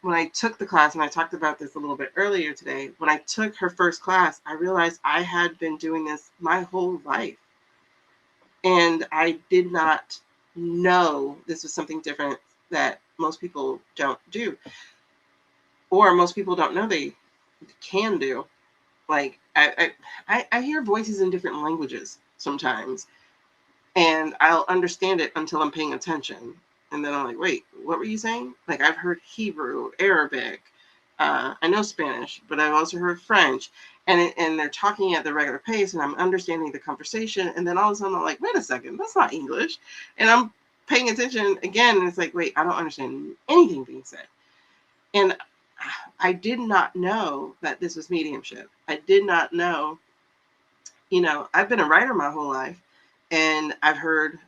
when I took the class, and I talked about this a little bit earlier today, when I took her first class, I realized I had been doing this my whole life. And I did not know this was something different that most people don't do, or most people don't know they can do. Like I hear voices in different languages sometimes, and I'll understand it until I'm paying attention. And then I'm like, wait, what were you saying? Like, I've heard Hebrew, Arabic, I know Spanish, but I've also heard French. And they're talking at the regular pace, and I'm understanding the conversation. And then all of a sudden, I'm like, wait a second, that's not English. And I'm paying attention again, and it's like, wait, I don't understand anything being said. And I did not know that this was mediumship. I did not know, I've been a writer my whole life, and I've heard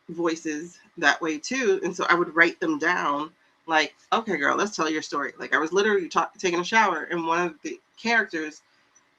voices that way too. And so I would write them down, like, okay, girl, let's tell your story. Like, I was literally taking a shower, and one of the characters,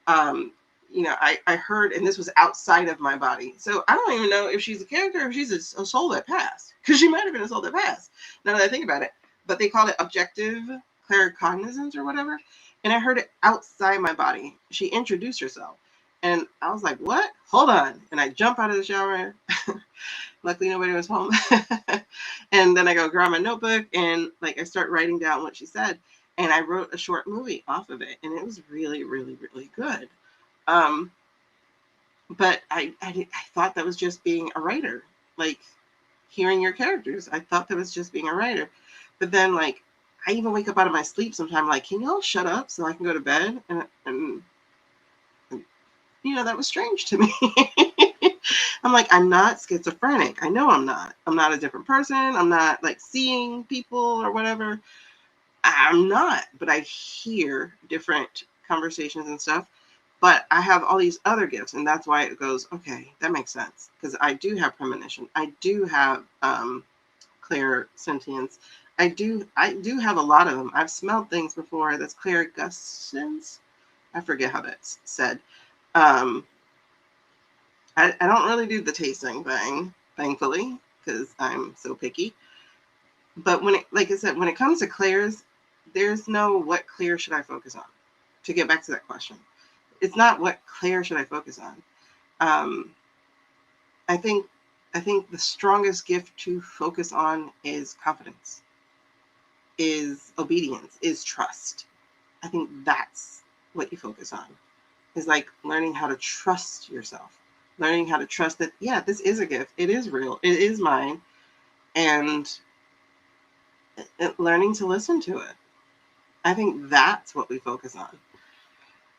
I heard, and this was outside of my body. So I don't even know if she's a character or if she's a soul that passed, because she might have been a soul that passed, now that I think about it. But they call it objective claircognizance or whatever. And I heard it outside my body. She introduced herself. And I was like, what? Hold on. And I jump out of the shower. Luckily, nobody was home. And then I go grab my notebook, and like I start writing down what she said. And I wrote a short movie off of it. And it was really, really, really good. But I thought that was just being a writer. Like, hearing your characters, I thought that was just being a writer. But then, like, I even wake up out of my sleep sometime, like, can y'all shut up so I can go to bed? And that was strange to me. I'm like, I'm not schizophrenic. I know I'm not. I'm not a different person. I'm not like seeing people or whatever. I'm not, but I hear different conversations and stuff. But I have all these other gifts, and that's why it goes, okay, that makes sense. Because I do have premonition. I do have Clairsentience. I do have a lot of them. I've smelled things before. That's Claircognizance. I forget how that's said. I don't really do the tasting thing, thankfully, because I'm so picky. But like I said, when it comes to clairs, there's no what clair should I focus on. To get back to that question, it's not what clair should I focus on. I think the strongest gift to focus on is confidence, is obedience, is trust. I think that's what you focus on. Is like learning how to trust yourself. Learning how to trust that, yeah, this is a gift. It is real. It is mine. And learning to listen to it. I think that's what we focus on.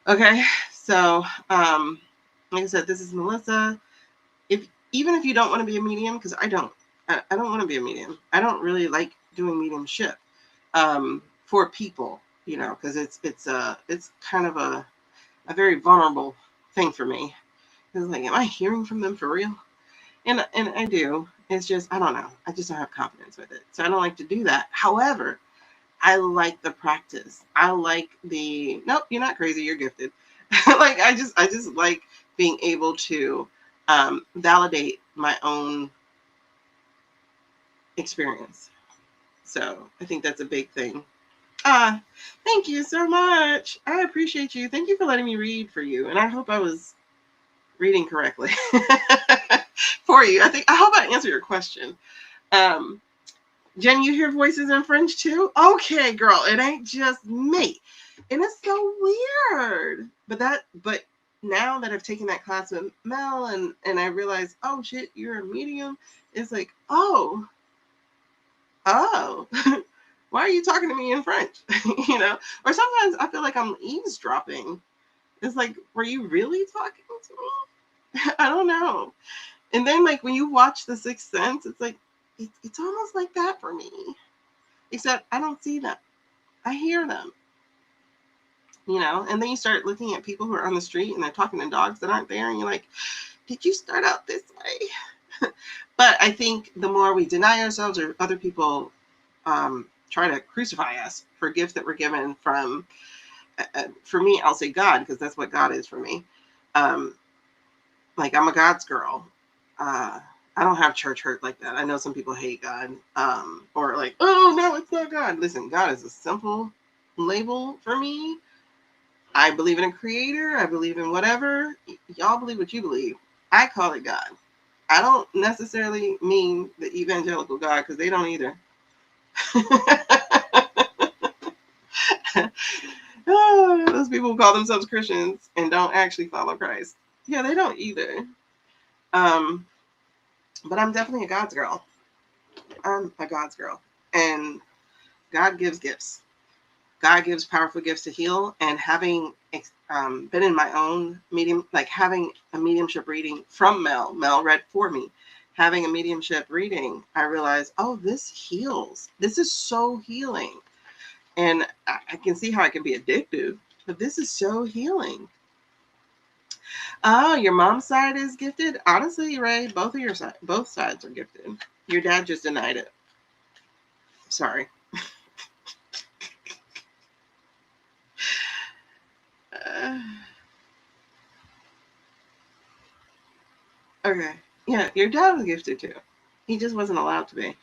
Okay, so like I said, this is Melissa. Even if you don't want to be a medium, because I don't want to be a medium. I don't really like doing mediumship for people, because it's kind of a very vulnerable thing for me. It's like, am I hearing from them for real? And I do. It's just, I don't know. I just don't have confidence with it. So I don't like to do that. However, I like the practice. I like nope, you're not crazy, you're gifted. Like, I just like being able to validate my own experience. So I think that's a big thing. Thank you so much. I appreciate you. Thank you for letting me read for you. And I hope I was reading correctly for you. I hope I answered your question. Jen, you hear voices in French too? Okay, girl, it ain't just me. And it's so weird. But now that I've taken that class with Mel, and I realize, oh shit, you're a medium, it's like, oh, why are you talking to me in French? Or sometimes I feel like I'm eavesdropping. It's like, were you really talking to me? I don't know. And then, like, when you watch The Sixth Sense, it's like, it's almost like that for me. Except I don't see them. I hear them. And then you start looking at people who are on the street and they're talking to dogs that aren't there, and you're like, did you start out this way? But I think the more we deny ourselves, or other people try to crucify us for gifts that were given from, for me, I'll say God, because that's what God is for me. Like, I'm a God's girl. I don't have church hurt like that. I know some people hate God, or like, oh no, it's not God. Listen, God is a simple label for me. I believe in a creator. I believe in whatever. Y'all believe what you believe. I call it God. I don't necessarily mean the evangelical God, because they don't either. Those people who call themselves Christians and don't actually follow Christ. Yeah, they don't either. But I'm definitely a God's girl. I'm a God's girl. And God gives gifts. God gives powerful gifts to heal. And having been in my own medium, like having a mediumship reading from Mel read for me, having a mediumship reading, I realized, oh, this heals. This is so healing. And I can see how it can be addictive, but this is so healing. Oh, your mom's side is gifted? Honestly, Ray, both sides are gifted. Your dad just denied it. Sorry. Okay. Yeah, your dad was gifted too. He just wasn't allowed to be.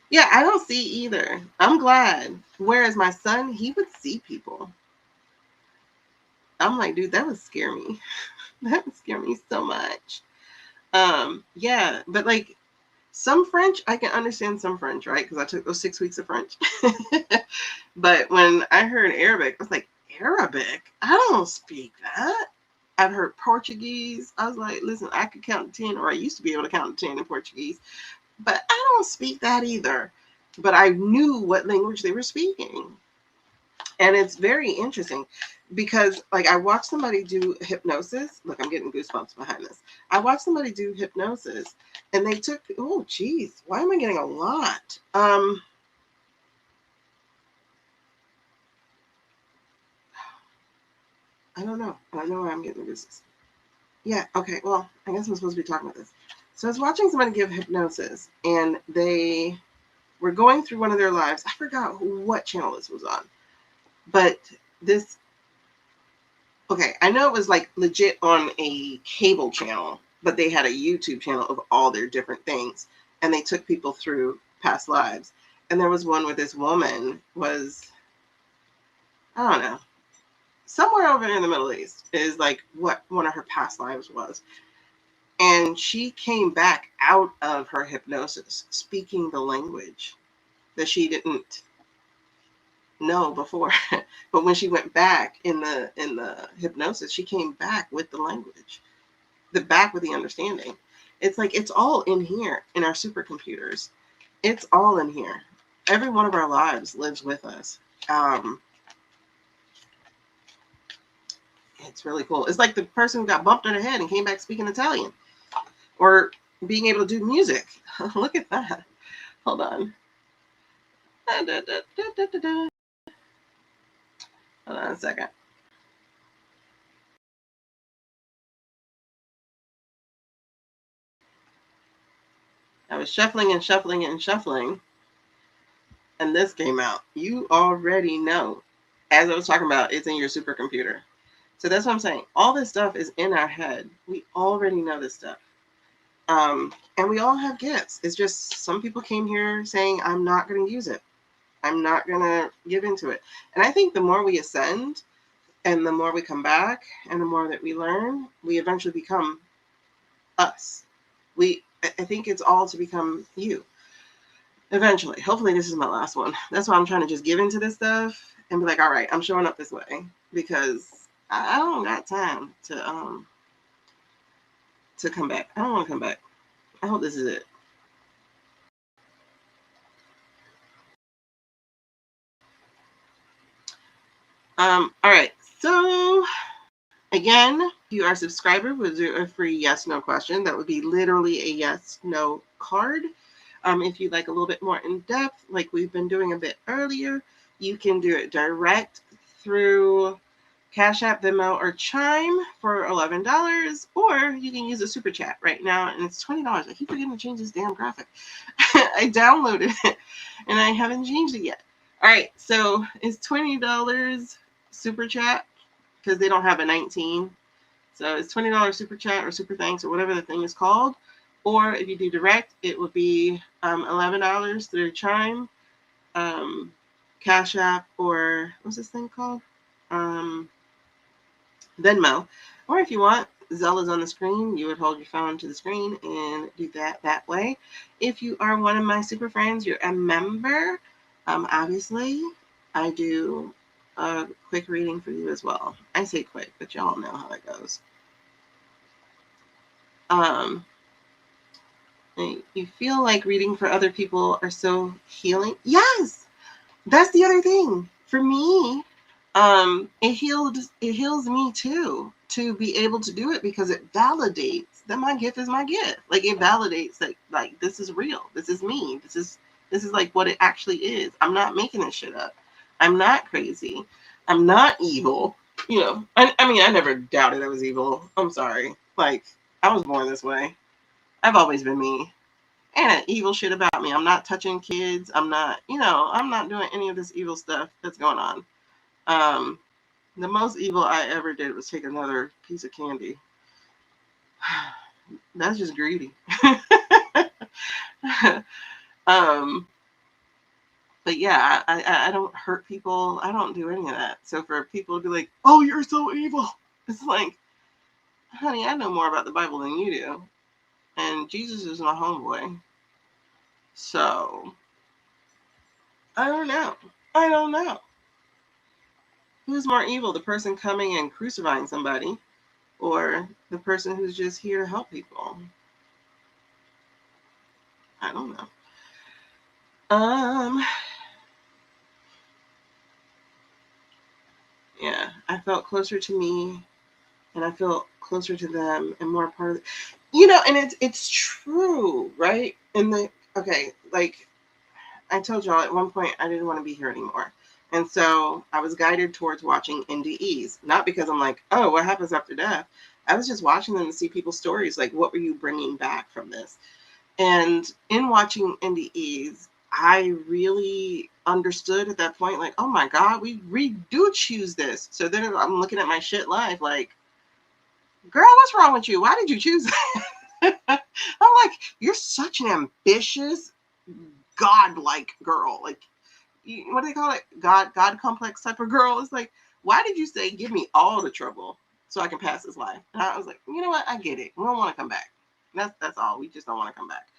Yeah, I don't see either. I'm glad. Whereas my son, he would see people. I'm like, dude, that would scare me. That would scare me so much. Yeah, but like some French, I can understand some French, right? Because I took those 6 weeks of French. But when I heard Arabic, I was like, Arabic? I don't speak that. I've heard Portuguese. I was like, listen, I could count to 10, or I used to be able to count to 10 in Portuguese, but I don't speak that either. But I knew what language they were speaking. And it's very interesting because, like, I watched somebody do hypnosis. Look, I'm getting goosebumps behind this. I watched somebody do hypnosis, and they took, oh, geez, why am I getting a lot? I don't know. I don't know why I'm getting the gooses. Yeah, okay, well, I guess I'm supposed to be talking about this. So I was watching somebody give hypnosis, and they were going through one of their lives. I forgot what channel this was on, but this, okay, I know it was like legit on a cable channel, but they had a YouTube channel of all their different things, and they took people through past lives. And there was one where this woman was, I don't know, somewhere over in the Middle East is like what one of her past lives was. And she came back out of her hypnosis speaking the language that she didn't know before. But when she went back in the hypnosis, she came back with the language, back with the understanding. It's like it's all in here in our supercomputers. It's all in here. Every one of our lives lives with us. It's really cool. It's like the person who got bumped in the head and came back speaking Italian, or being able to do music. Look at that. Hold on. Hold on a second. I was shuffling and shuffling and shuffling, and this came out. You already know. As I was talking about, it's in your supercomputer. So that's what I'm saying. All this stuff is in our head. We already know this stuff. And we all have gifts. It's just some people came here saying, I'm not going to use it. I'm not going to give into it. And I think the more we ascend and the more we come back and the more that we learn, we eventually become us. I think it's all to become you. Eventually. Hopefully this is my last one. That's why I'm trying to just give into this stuff and be like, all right, I'm showing up this way, because I don't got time to come back. I don't want to come back. I hope this is it. All right. So again, if you are a subscriber, we'll do a free yes/no question. That would be literally a yes/no card. If you'd like a little bit more in depth, like we've been doing a bit earlier, you can do it direct through Cash App, Venmo, or Chime for $11, or you can use a super chat right now, and it's $20. I keep forgetting to change this damn graphic. I downloaded it, and I haven't changed it yet. All right, so it's $20 super chat, because they don't have a 19. So it's $20 super chat or super thanks or whatever the thing is called. Or if you do direct, it would be $11 through Chime, Cash App, or what's this thing called? Venmo. Or if you want, Zelle is on the screen. You would hold your phone to the screen and do that way. If you are one of my super friends, you're a member. Obviously, I do a quick reading for you as well. I say quick, but y'all know how that goes. You feel like reading for other people are so healing? Yes, that's the other thing. For me, it heals me too, to be able to do it, because it validates that my gift is my gift. Like, it validates that, like, this is real. This is me. This is like what it actually is. I'm not making this shit up. I'm not crazy. I'm not evil. You know, I mean, I never doubted I was evil. I'm sorry. Like, I was born this way. I've always been me. And evil shit about me. I'm not touching kids. I'm not, I'm not doing any of this evil stuff that's going on. The most evil I ever did was take another piece of candy. That's just greedy. But yeah, I don't hurt people. I don't do any of that. So for people to be like, oh, you're so evil, it's like, honey, I know more about the Bible than you do. And Jesus is my homeboy. So I don't know. Who's more evil, the person coming and crucifying somebody, or the person who's just here to help people? I don't know. Yeah, I felt closer to me, and I felt closer to them, and more part of it. And it's true, right? Like I told y'all at one point, I didn't want to be here anymore. And so I was guided towards watching NDEs, not because I'm like, oh, what happens after death? I was just watching them to see people's stories. Like, what were you bringing back from this? And in watching NDEs, I really understood at that point, like, oh my God, we do choose this. So then I'm looking at my shit life like, girl, what's wrong with you? Why did you choose that? I'm like, you're such an ambitious, godlike girl. Like, what do they call it? God complex type of girl. It's like, why did you say, give me all the trouble so I can pass this life? And I was like, you know what? I get it. We don't want to come back. That's all. We just don't want to come back.